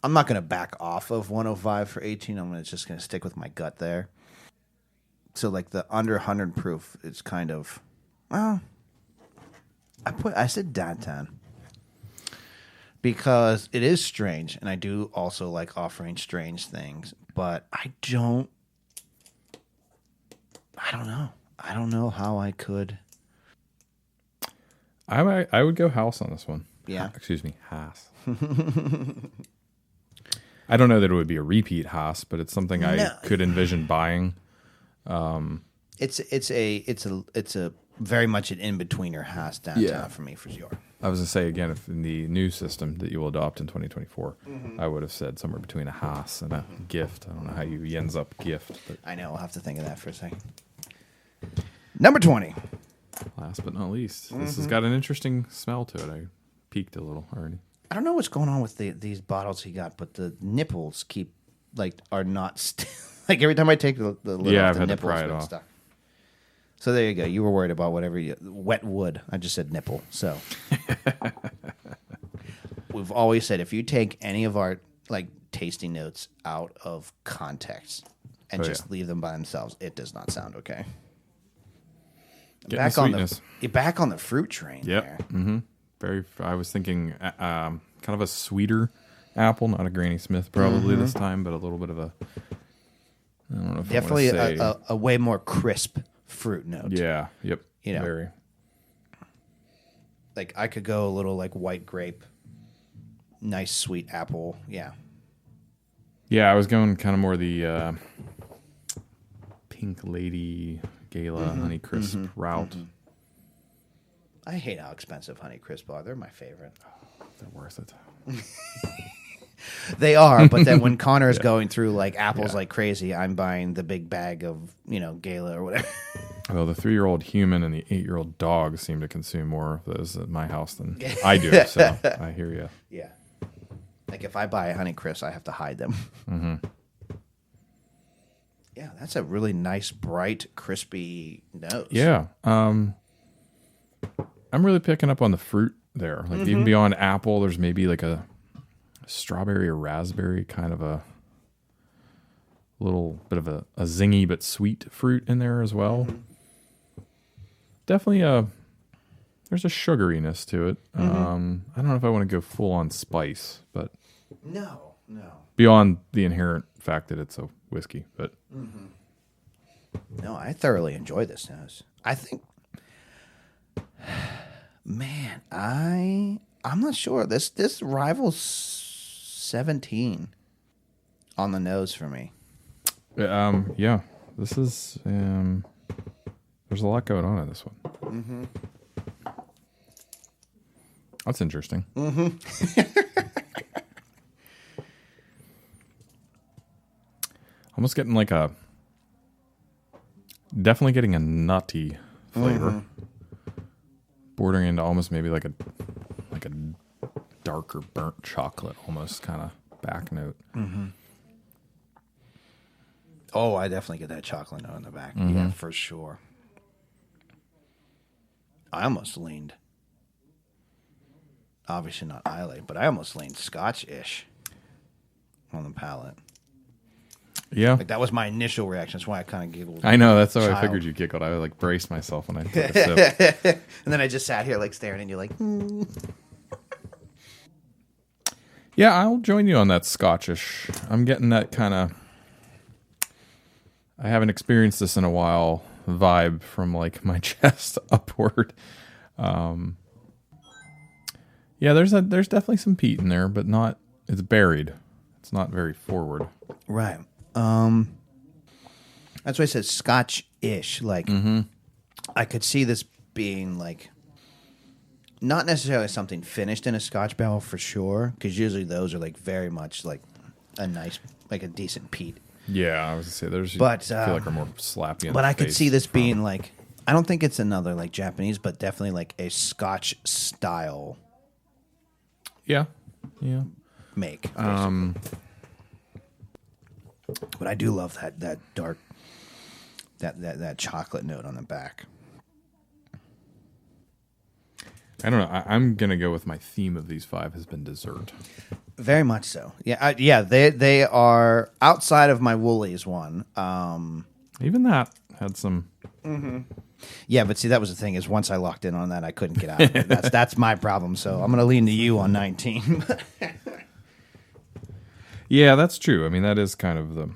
I'm not going to back off of 105 for 18. I'm just going to stick with my gut there. So like the under 100 proof is kind of, well, I said down 10 because it is strange, and I do also like offering strange things, but I don't know. I don't know how I could. I would go house on this one. Yeah. Excuse me, Haas. I don't know that it would be a repeat Haas, but it's something I could envision buying. It's a very much an in-betweener Haas downtown for me for sure. I was going to say, again, if in the new system that you will adopt in 2024, I would have said somewhere between a Haas and a gift. I don't know how you ends up gift. But I know. I'll have to think of that for a second. Number 20. Last but not least, this has got an interesting smell to it. I peeked a little already. I don't know what's going on with these bottles he got, but the nipples are not like every time I take the lid off, I've the had to nipples pry it been off. stuck. So there you go. You were worried about wet wood. I just said nipple. So we've always said if you take any of our like tasting notes out of context and leave them by themselves, it does not sound okay. You're back on the fruit train. Yep. There. Mm-hmm. I was thinking kind of a sweeter apple, not a Granny Smith probably this time, but a little bit of a. I don't know if definitely I say, a way more crisp fruit note. Yeah. Yep. You know, very. Like I could go a little like white grape, nice sweet apple. Yeah. Yeah, I was going kind of more the Pink Lady Gala Honey Crisp route. Mm-hmm. I hate how expensive Honey Crisp are. They're my favorite. They're worth it. They are, but then when Connor is going through like apples like crazy, I'm buying the big bag of, Gala or whatever. Well, the 3-year-old human and the 8-year-old dog seem to consume more of those at my house than I do, so I hear you. Yeah. Like if I buy a Honey Crisp, I have to hide them. Mm-hmm. Yeah, that's a really nice, bright, crispy nose. Yeah. I'm really picking up on the fruit there. Like even beyond apple, there's maybe like a strawberry or raspberry kind of a little bit of a zingy but sweet fruit in there as well. Definitely there's a sugariness to it. I don't know if I want to go full on spice, but no. Beyond the inherent fact that it's a whiskey, but no, I thoroughly enjoy this nose. I think, man, I'm not sure. This rivals 17 on the nose for me. Yeah, this is there's a lot going on in this one. That's interesting. Almost getting definitely getting a nutty flavor, bordering into almost maybe like a darker burnt chocolate, almost kind of back note. Oh, I definitely get that chocolate note in the back. Yeah, for sure. I almost leaned, obviously not Islay, but I almost leaned Scotch-ish on the palate. Yeah. Like that was my initial reaction. That's why I kind of giggled. I know. That's how I figured you giggled. I braced myself when I took a sip. And then I just sat here staring at you Yeah, I'll join you on that Scotchish. I'm getting that kind of, I haven't experienced this in a while, vibe from my chest upward. Yeah, there's definitely some peat in there, but it's buried. It's not very forward. Right. That's why I said Scotch-ish. Like, I could see this being like not necessarily something finished in a Scotch barrel for sure, because usually those are like very much like a nice, like a decent peat. Yeah, I was gonna say there's. But I feel like are more slappy. In but the I could face see this from- being like, I don't think it's another like Japanese, but definitely like a Scotch style Yeah. make. But I do love that dark, that chocolate note on the back. I don't know. I'm gonna go with my theme of these 5 has been dessert. Very much so. Yeah, they are outside of my Woolies one. Even that had some. Yeah, but see, that was the thing is once I locked in on that, I couldn't get out of it. That's my problem. So I'm going to lean to you on 19. Yeah, that's true. I mean, that is kind of the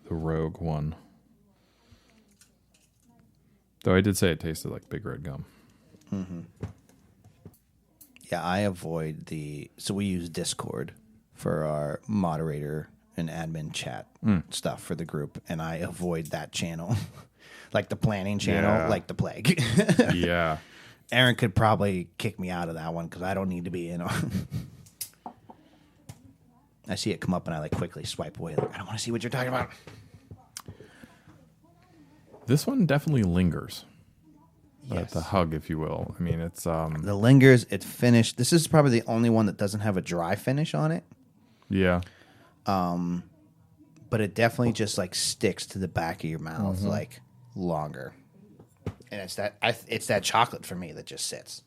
rogue one. Though I did say it tasted like Big Red Gum. Yeah, I avoid so we use Discord for our moderator and admin chat stuff for the group, and I avoid that channel, like the planning channel, like the plague. Yeah. Aaron could probably kick me out of that one because I don't need to be in on. I see it come up and I like quickly swipe away. Like, I don't want to see what you're talking about. This one definitely lingers. Yes. The hug, if you will. I mean, it's The lingers, it's finished. This is probably the only one that doesn't have a dry finish on it. yeah. But it definitely just like sticks to the back of your mouth like longer. And it's that chocolate for me that just sits.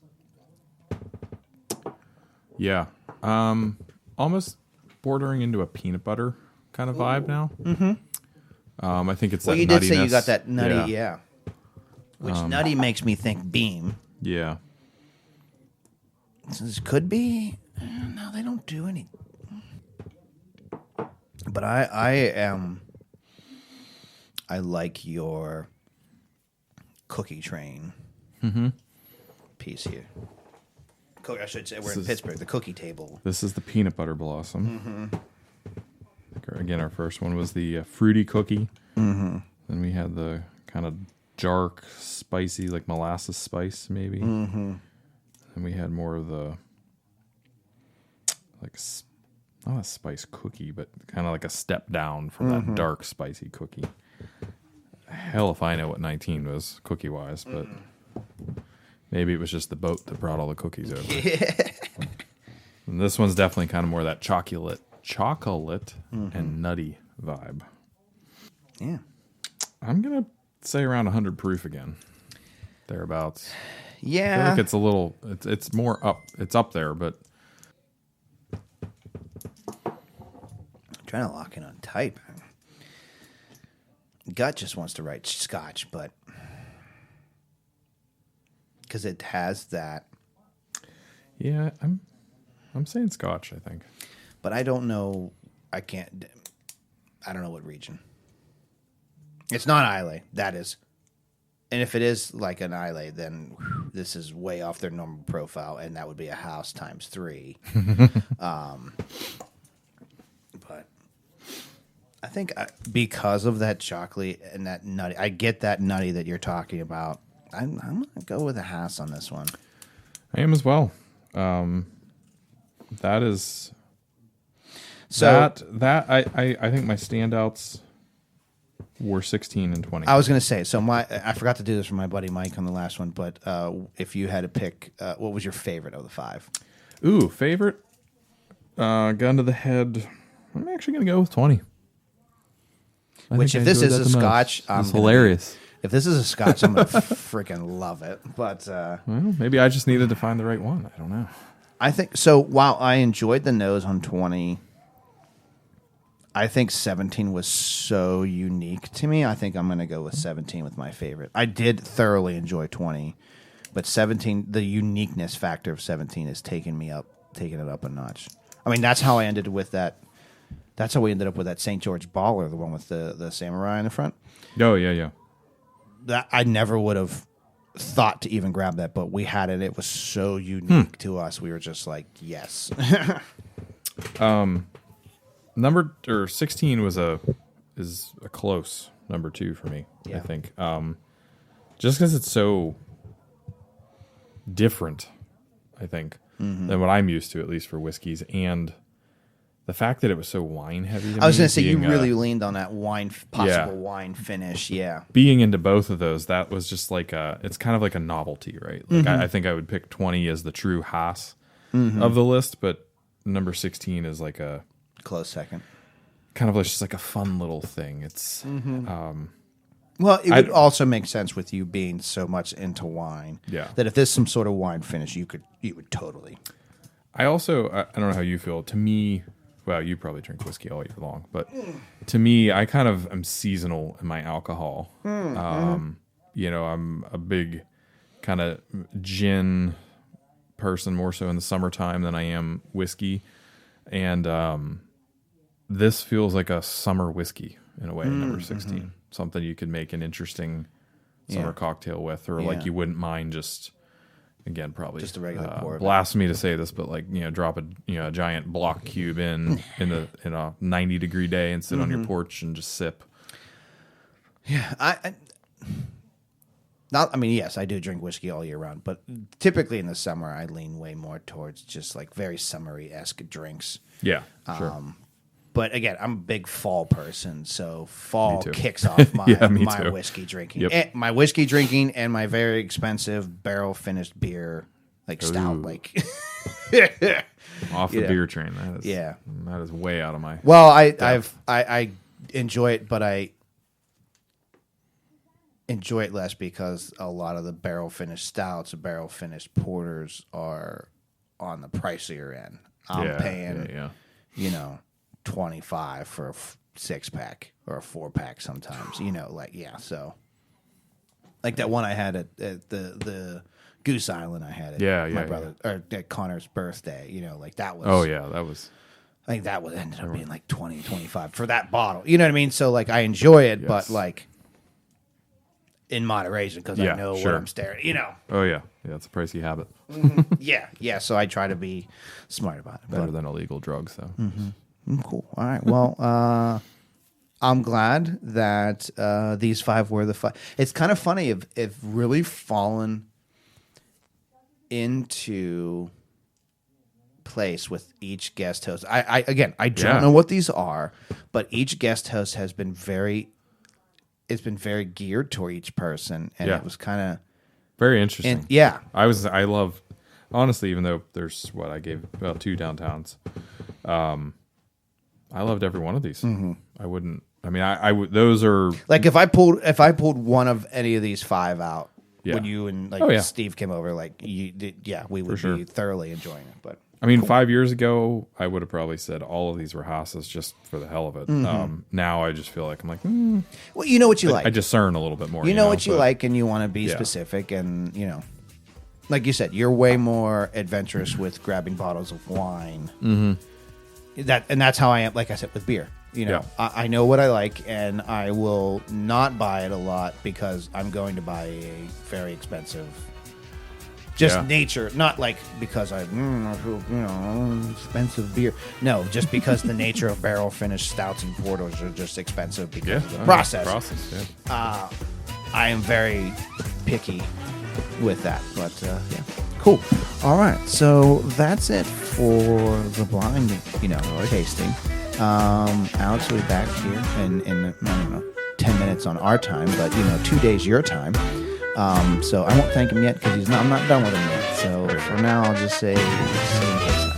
Yeah. Almost bordering into a peanut butter kind of vibe now. I think it's Well, that you did say you nuttiness. got that nutty, yeah. Which nutty makes me think Beam. Yeah. This could be. No, they don't do any. But I like your cookie train piece here. I should say we're in Pittsburgh. The cookie table. This is the peanut butter blossom. Again, our first one was the fruity cookie. Then we had the kind of dark, spicy, like molasses spice, maybe. And we had more of the, like, not a spice cookie, but kind of like a step down from that dark, spicy cookie. Hell if I know what 19 was cookie-wise, but maybe it was just the boat that brought all the cookies over. And this one's definitely kind of more that chocolate and nutty vibe. Yeah. I'm going to say around 100 proof again. Thereabouts. I feel Yeah. like it's a little, it's more up. It's up there, but. Trying to lock in on type. Gut just wants to write Scotch, but because it has that. Yeah, I'm saying Scotch, I think. But I don't know. I don't know what region. It's not Islay. That is. And if it is like an Islay, then this is way off their normal profile, and that would be a house times 3. But I think because of that chocolate and that nutty, I get that nutty that you're talking about. I'm going to go with a Haas on this one. I am as well. That is. So that I think my standouts were 16 and 20. I was going to say, so I forgot to do this for my buddy Mike on the last one, but if you had to pick, what was your favorite of the 5? Ooh, favorite? Gun to the head. I'm actually going to go with 20. Which, if this is a Scotch, it's hilarious. If this is a Scotch, I'm going to freaking love it. But Well, maybe I just needed to find the right one. I don't know. I think, so while I enjoyed the nose on 20, I think 17 was so unique to me. I think I'm going to go with 17 with my favorite. I did thoroughly enjoy 20, but 17, the uniqueness factor of 17 is taking it up a notch. I mean, that's how I ended with that. That's how we ended up with that St. George Baller, the one with the samurai in the front. Oh, yeah. That I never would have thought to even grab that, but we had it. It was so unique to us. We were just like, yes. number 16 is a close number 2 for me. Yeah. I think just because it's so different, I think, than what I'm used to, at least for whiskeys, and the fact that it was so wine heavy. I was going to say you really leaned on that possible wine finish. Yeah, being into both of those, that was just like it's kind of like a novelty, right? Like I think I would pick 20 as the true Haas of the list, but number 16 is like a close second. Kind of just like a fun little thing. It's well, it would also make sense with you being so much into wine. Yeah. That if there's some sort of wine finish, you would totally. I also I don't know how you feel. To me, well, you probably drink whiskey all year long, but to me, I kind of am seasonal in my alcohol. You know, I'm a big kind of gin person, more so in the summertime than I am whiskey, and this feels like a summer whiskey in a way. Number 16, something you could make an interesting summer cocktail with, or like you wouldn't mind just. Again, probably just a regular pour. Blasphemy to say this, but like drop a giant block cube in a 90-degree day and sit on your porch and just sip. Yeah, yes, I do drink whiskey all year round, but typically in the summer I lean way more towards just like very summery-esque drinks. Yeah, sure. But again, I'm a big fall person, so fall kicks off my whiskey drinking. Yep. My whiskey drinking and my very expensive barrel finished beer, like stout, like off the beer train. That is way out of my. Well, I enjoy it, but I enjoy it less because a lot of the barrel finished stouts, barrel finished porters are on the pricier end. I'm paying, $25 for a 6-pack or a 4-pack sometimes, so like that one I had at the Goose Island I had at my brother or at Connor's birthday, like that was I think that ended up being like 20, 25 for that bottle. You know what I mean? So like I enjoy it, but like in moderation because I know what I'm staring, Oh yeah, it's a pricey habit. Yeah. So I try to be smart about it. Better than illegal drugs, though. Cool. All right. Well, I'm glad that these 5 were the 5. It's kind of funny if really fallen into place with each guest host. I don't know what these are, but each guest host has been very geared toward each person, and it was kind of very interesting. And, I love, honestly, even though there's I gave about 2 downtowns. I loved every one of these. I wouldn't. I mean, I would. Those are like if I pulled one of any of these 5 out when you and Steve came over, like we would be thoroughly enjoying it. But I mean, 5 years ago, I would have probably said all of these were Haas's just for the hell of it. Now I just feel like I'm like, well, you know what you like. I discern a little bit more. You know what you like, and you want to be specific, and like you said, you're way more adventurous with grabbing bottles of wine. That's how I am. Like I said, with beer, I know what I like, and I will not buy it a lot because I'm going to buy a very expensive. Just nature, not like because I feel, expensive beer. No, just because the nature of barrel finished stouts and porters are just expensive because of the process. I am very picky with that, but cool. All right, so that's it for the blind, tasting. Alex will be back here in I don't know 10 minutes on our time, but 2 days your time. So I won't thank him yet because I'm not done with him yet. So for now, I'll just say see you next time.